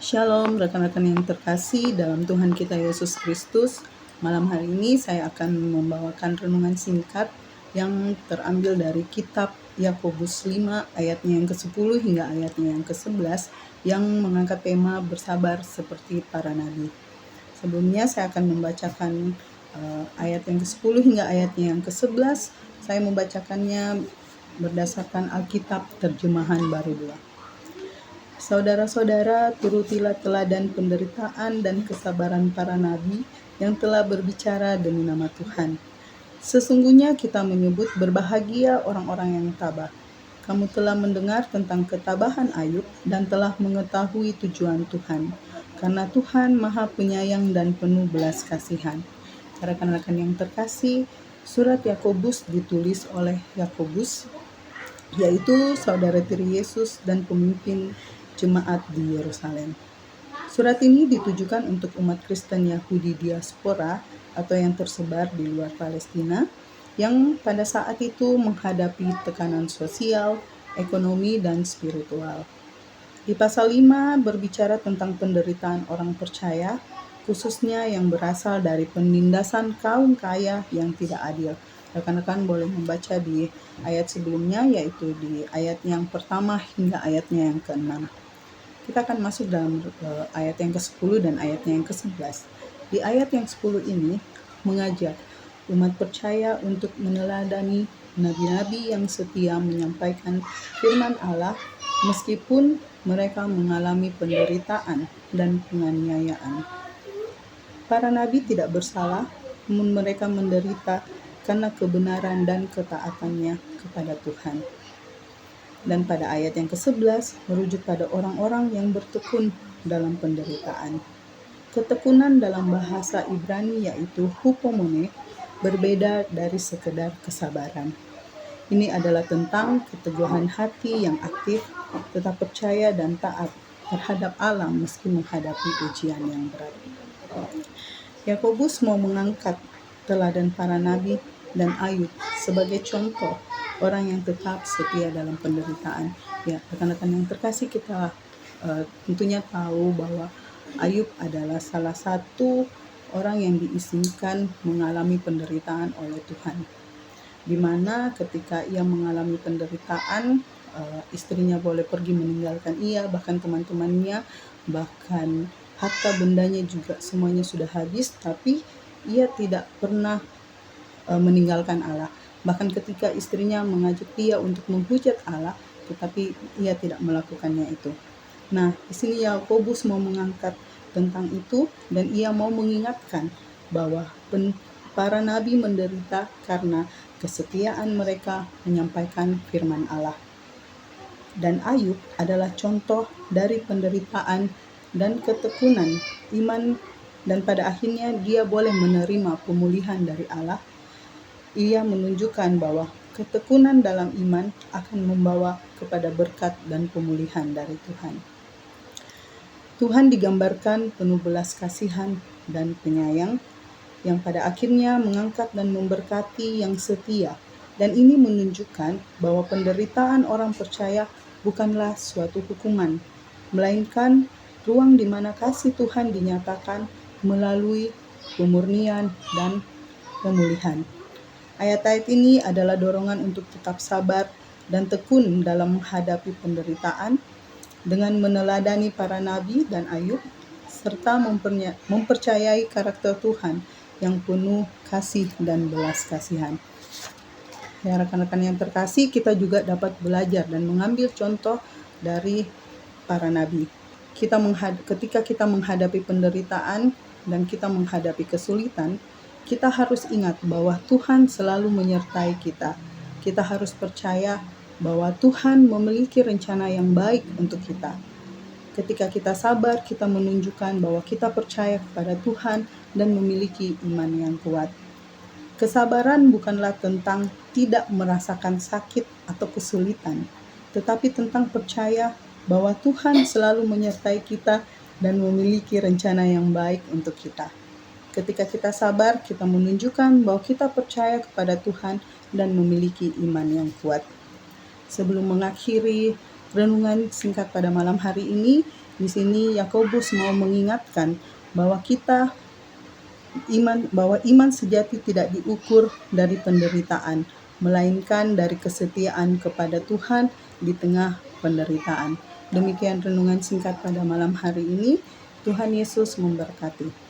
Shalom rekan-rekan yang terkasih dalam Tuhan kita Yesus Kristus. Malam hari ini saya akan membawakan renungan singkat yang terambil dari kitab Yakobus 5 ayatnya yang ke-10 hingga ayatnya yang ke-11 yang mengangkat tema bersabar seperti para nabi. Sebelumnya saya akan membacakan ayat yang ke-10 hingga ayatnya yang ke-11. Saya membacakannya berdasarkan Alkitab terjemahan baru 2. Saudara-saudara, turutilah teladan penderitaan dan kesabaran para nabi yang telah berbicara demi nama Tuhan. Sesungguhnya kita menyebut berbahagia orang-orang yang tabah. Kamu telah mendengar tentang ketabahan Ayub dan telah mengetahui tujuan Tuhan. Karena Tuhan Maha Penyayang dan penuh belas kasihan. Rekan-rekan yang terkasih, surat Yakobus ditulis oleh Yakobus, yaitu saudara tiri Yesus dan pemimpin jemaat di Yerusalem. Surat ini ditujukan untuk umat Kristen Yahudi diaspora atau yang tersebar di luar Palestina yang pada saat itu menghadapi tekanan sosial, ekonomi, dan spiritual. Di pasal 5 berbicara tentang penderitaan orang percaya, khususnya yang berasal dari penindasan kaum kaya yang tidak adil. Rekan-rekan boleh membaca di ayat sebelumnya, yaitu di ayat yang pertama hingga ayatnya yang ke-6. Kita akan masuk dalam ayat yang ke-10 dan ayatnya yang ke-11. Di ayat yang 10 ini mengajak umat percaya untuk meneladani nabi-nabi yang setia menyampaikan firman Allah meskipun mereka mengalami penderitaan dan penganiayaan. Para nabi tidak bersalah, namun mereka menderita karena kebenaran dan ketaatannya kepada Tuhan. Dan pada ayat yang ke-11 merujuk pada orang-orang yang bertekun dalam penderitaan. Ketekunan dalam bahasa Ibrani yaitu hupomone berbeda dari sekedar kesabaran. Ini adalah tentang keteguhan hati yang aktif, tetap percaya dan taat terhadap Allah meski menghadapi ujian yang berat. Yakobus mau mengangkat teladan para nabi dan Ayub sebagai contoh orang yang tetap setia dalam penderitaan. Ya, rekan-rekan yang terkasih, kita tentunya tahu bahwa Ayub adalah salah satu orang yang diizinkan mengalami penderitaan oleh Tuhan. Di mana ketika ia mengalami penderitaan, istrinya boleh pergi meninggalkan ia, bahkan teman-temannya, bahkan harta bendanya juga semuanya sudah habis, tapi ia tidak pernah meninggalkan Allah. Bahkan ketika istrinya mengajak dia untuk menghujat Allah, tetapi ia tidak melakukannya itu. Nah, di sini Yakobus mau mengangkat tentang itu dan ia mau mengingatkan bahwa para nabi menderita karena kesetiaan mereka menyampaikan firman Allah. Dan Ayub adalah contoh dari penderitaan dan ketekunan iman, dan pada akhirnya dia boleh menerima pemulihan dari Allah. Ia menunjukkan bahwa ketekunan dalam iman akan membawa kepada berkat dan pemulihan dari Tuhan. Tuhan digambarkan penuh belas kasihan dan penyayang yang pada akhirnya mengangkat dan memberkati yang setia. Dan ini menunjukkan bahwa penderitaan orang percaya bukanlah suatu hukuman, melainkan ruang di mana kasih Tuhan dinyatakan melalui pemurnian dan pemulihan. Ayat-ayat ini adalah dorongan untuk tetap sabar dan tekun dalam menghadapi penderitaan dengan meneladani para nabi dan Ayub serta mempercayai karakter Tuhan yang penuh kasih dan belas kasihan. Ya, rekan-rekan yang terkasih, kita juga dapat belajar dan mengambil contoh dari para nabi. Ketika kita menghadapi penderitaan dan kita menghadapi kesulitan, kita harus ingat bahwa Tuhan selalu menyertai kita. Kita harus percaya bahwa Tuhan memiliki rencana yang baik untuk kita. Ketika kita sabar, kita menunjukkan bahwa kita percaya kepada Tuhan dan memiliki iman yang kuat. Kesabaran bukanlah tentang tidak merasakan sakit atau kesulitan, tetapi tentang percaya bahwa Tuhan selalu menyertai kita dan memiliki rencana yang baik untuk kita. Ketika kita sabar, kita menunjukkan bahwa kita percaya kepada Tuhan dan memiliki iman yang kuat. Sebelum mengakhiri renungan singkat pada malam hari ini, Di sini Yakobus mau mengingatkan bahwa iman sejati tidak diukur dari penderitaan, melainkan dari kesetiaan kepada Tuhan di tengah penderitaan. Demikian renungan singkat pada malam hari ini. Tuhan Yesus memberkati.